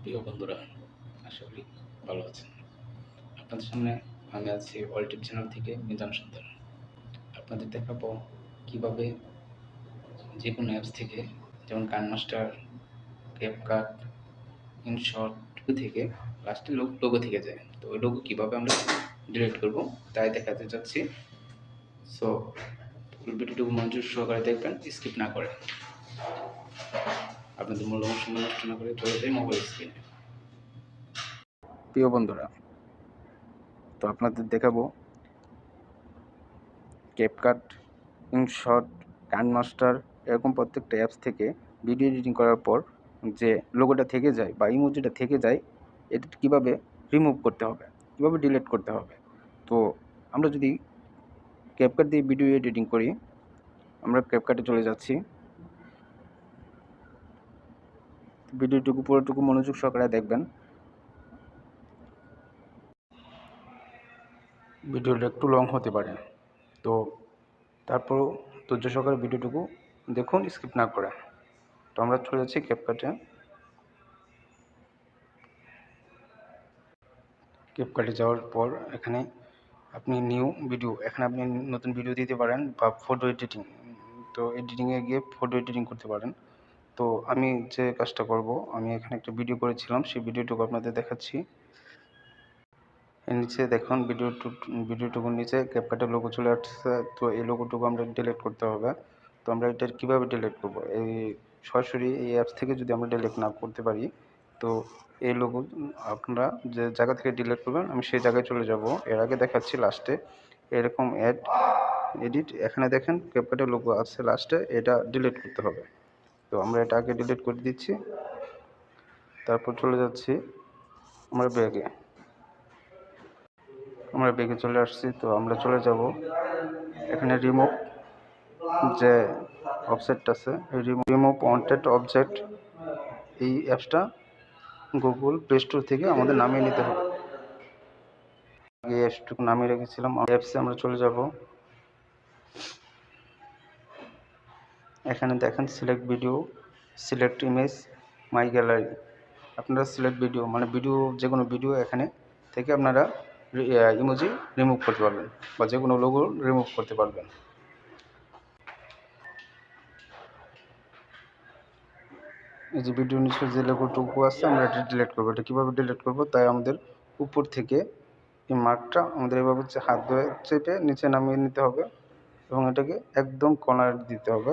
প্রিয় বন্ধুরা, আশা করি ভালো আছেন। আপনাদের সামনে আমি আছি ওয়ার্ল্ড চ্যানেল থেকে মিজান সন্তান। আপনাদের দেখাবো কিভাবে যে কোনো অ্যাপস থেকে, যেমন কাইনমাস্টার, ক্যাপকাট, ইনশট থেকে লাস্টে লোগো থেকে যায়। তো ওই লোগো কীভাবে আমরা ডিলিট করব তাই দেখাতে চাচ্ছি। সো ফুল ভিডিওটুকু মনোযোগ সহকারে দেখবেন, স্কিপ না করে। আপনাদের মূল্যবান সময় নষ্ট না করে চলে যায় মোবাইল স্ক্রিনে। প্রিয় বন্ধুরা, তো আপনাদের দেখাবো ক্যাপকাট, ইনশট, কাইনমাস্টার এরকম প্রত্যেকটা অ্যাপস থেকে ভিডিও এডিটিং করার পর যে লোগোটা থেকে যায় বা ইমোজিটা থেকে যায়, এটা কীভাবে রিমুভ করতে হবে, কীভাবে ডিলিট করতে হবে। তো আমরা যদি ক্যাপকাট দিয়ে ভিডিও এডিটিং করি, আমরা ক্যাপকাটে চলে যাচ্ছি। ভিডিওটুকু পুরোটুকু মনোযোগ সহকারে দেখবেন। ভিডিওটা একটু লং হতে পারে, তো তারপরও ধৈর্য সহকারে ভিডিওটুকু দেখুন, স্কিপ না করে। তো আমরা চলে যাচ্ছি ক্যাপকাটে। ক্যাপকাটে যাওয়ার পর এখানে আপনি নিউ ভিডিও, এখানে আপনি নতুন ভিডিও দিতে পারেন বা ফটো এডিটিং। তো এডিটিংয়ে গিয়ে ফটো এডিটিং করতে পারেন। তো আমি যে কাজটা করব, আমি এখানে একটা ভিডিও করেছিলাম, সেই ভিডিওটুকু আপনাদের দেখাচ্ছি। এর নিচে দেখুন ভিডিওটুকুর নিচে ক্যাপকাটের লোগো চলে আসছে। তো এই লোগোটুকু আমরা ডিলিট করতে হবে। তো আমরা এটা কীভাবে ডিলিট করব? এই সরাসরি এই অ্যাপস থেকে যদি আমরা ডিলিট না করতে পারি, তো এই লোগো আপনারা যে জায়গা থেকে ডিলিট করবেন, আমি সেই জায়গায় চলে যাব। এর আগে দেখাচ্ছি লাস্টে এরকম এডিট, এখানে দেখেন ক্যাপকাটের লোগো আছে লাস্টে, এটা ডিলিট করতে হবে। তো আমরা এটা আগে ডিলিট করে দিচ্ছি, তারপর চলে যাচ্ছি আমরা ব্যাগে চলে আসছি। তো আমরা চলে যাব এখানে রিমুভ যে অবজেক্ট আছে, রিমুভ ওয়ান্টেড অবজেক্ট, এই অ্যাপসটা গুগল প্লে স্টোর থেকে আমাদের নামিয়ে নিতে হবে। এই অ্যাপসটুকু নামিয়ে রেখেছিলাম, অ্যাপসে আমরা চলে যাব। এখানে দেখেন সিলেক্ট ভিডিও, সিলেক্ট ইমেজ, মাই গ্যালারি। আপনারা সিলেক্ট ভিডিও মানে ভিডিও, যে কোনো ভিডিও এখানে থেকে আপনারা ইমোজি রিমুভ করতে পারবেন বা যে কোনো লোগো রিমুভ করতে পারবেন। এই যে ভিডিও নিচে যে লোগোটুকু আছে, আমরা এটা ডিলিট করবো। এটা কীভাবে ডিলিট করবো, তাই আমাদের উপর থেকে এই মার্কটা আমাদের এভাবে হাত ধরে চেপে নিচে নামিয়ে নিতে হবে এবং এটাকে একদম কর্নার দিতে হবে।